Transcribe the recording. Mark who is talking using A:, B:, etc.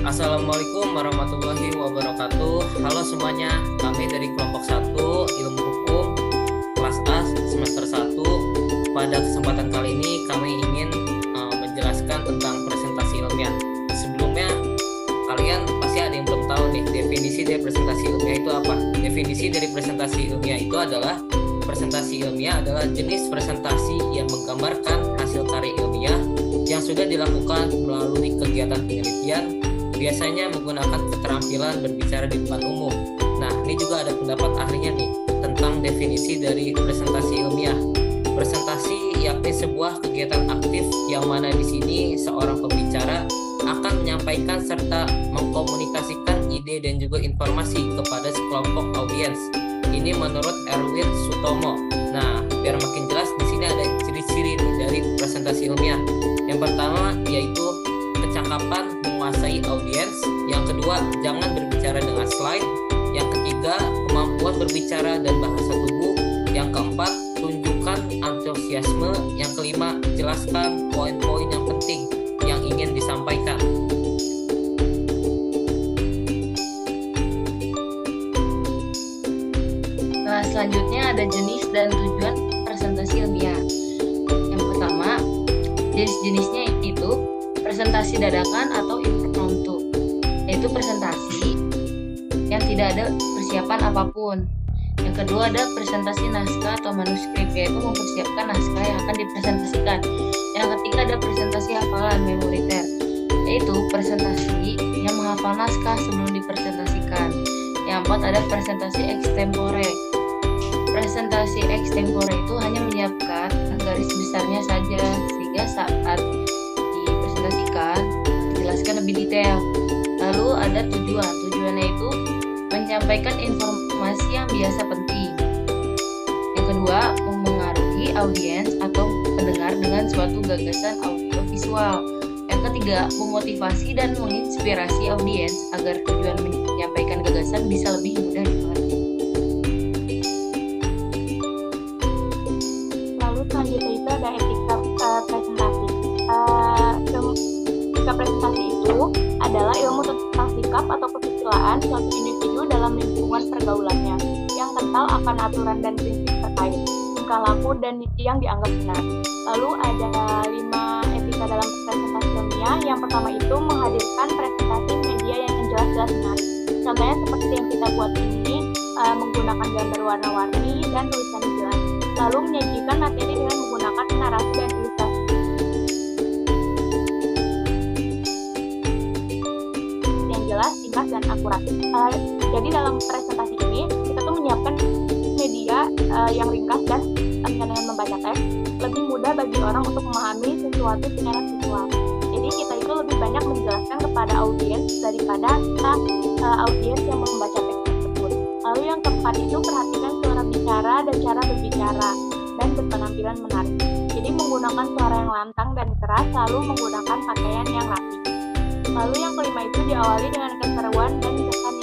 A: Assalamualaikum warahmatullahi wabarakatuh. Halo semuanya, kami dari kelompok 1 Ilmu Hukum kelas A semester 1. Pada kesempatan kali ini kami ingin menjelaskan tentang presentasi ilmiah. Sebelumnya kalian pasti ada yang belum tahu nih, definisi dari presentasi ilmiah itu apa? Definisi dari presentasi ilmiah itu adalah presentasi ilmiah adalah jenis presentasi yang menggambarkan hasil karya ilmiah yang sudah dilakukan melalui kegiatan penelitian, biasanya menggunakan keterampilan berbicara di depan umum. Nah, ini juga ada pendapat ahlinya nih tentang definisi dari presentasi ilmiah. Presentasi yakni sebuah kegiatan aktif yang mana di sini seorang pembicara akan menyampaikan serta mengkomunikasikan ide dan juga informasi kepada sekelompok audiens. Ini menurut Erwin Sutomo. Nah, biar makin jelas di sini ada ciri-ciri dari presentasi ilmiah. Yang pertama yaitu kecakapan menguasai audiens. Yang kedua, jangan berbicara dengan slide. Yang ketiga, kemampuan berbicara dan bahasa tubuh. Yang keempat, tunjukkan antusiasme. Yang kelima, jelaskan poin-poin yang penting yang ingin disampaikan.
B: Selanjutnya ada jenis dan tujuan presentasi ilmiah. Yang pertama, jenis-jenisnya itu presentasi dadakan atau impromptu, yaitu presentasi yang tidak ada persiapan apapun. Yang kedua ada presentasi naskah atau manuskrip, yaitu mempersiapkan naskah yang akan dipresentasikan. Yang ketiga ada presentasi hafalan memoriter, yaitu presentasi yang menghafal naskah sebelum dipresentasikan. Yang keempat ada presentasi extempore. Presentasi extempore itu hanya menyiapkan garis besarnya saja, sehingga saat dipresentasikan dijelaskan lebih detail. Lalu ada tujuannya itu menyampaikan informasi yang biasa penting. Yang kedua, memengaruhi audiens atau pendengar dengan suatu gagasan audiovisual. Yang ketiga, memotivasi dan menginspirasi audiens agar tujuan menyampaikan gagasan bisa lebih mudah dimengerti.
C: Selanjutnya itu ada etika presentasi. Etika presentasi itu adalah ilmu tentang sikap atau kesusilaan suatu individu dalam lingkungan pergaulannya yang kental akan aturan dan prinsip terkait tingkah laku dan yang dianggap benar. Lalu ada 5 etika dalam presentasi ilmiah. Yang pertama itu menghadirkan presentasi media yang jelas-jelas menarik. Contohnya seperti yang kita buat ini, menggunakan gambar warna-warni dan tulisan jelas. Lalu menyajikan materi dengan menggunakan narasi dan ilustrasi yang jelas, singkat, dan akurat. Jadi dalam presentasi ini kita tuh menyiapkan media yang ringkas dan dengan membaca teks lebih mudah bagi orang untuk memahami sesuatu secara visual. Jadi kita itu lebih banyak menjelaskan kepada audiens daripada audiens yang membaca teks tersebut. Lalu yang keempat itu perhatikan suara bicara dan cara berbicara dan berpenampilan menarik. Jadi menggunakan suara yang lantang dan keras, lalu menggunakan pakaian yang rapi. Lalu yang kelima itu diawali dengan keseruan dan kesan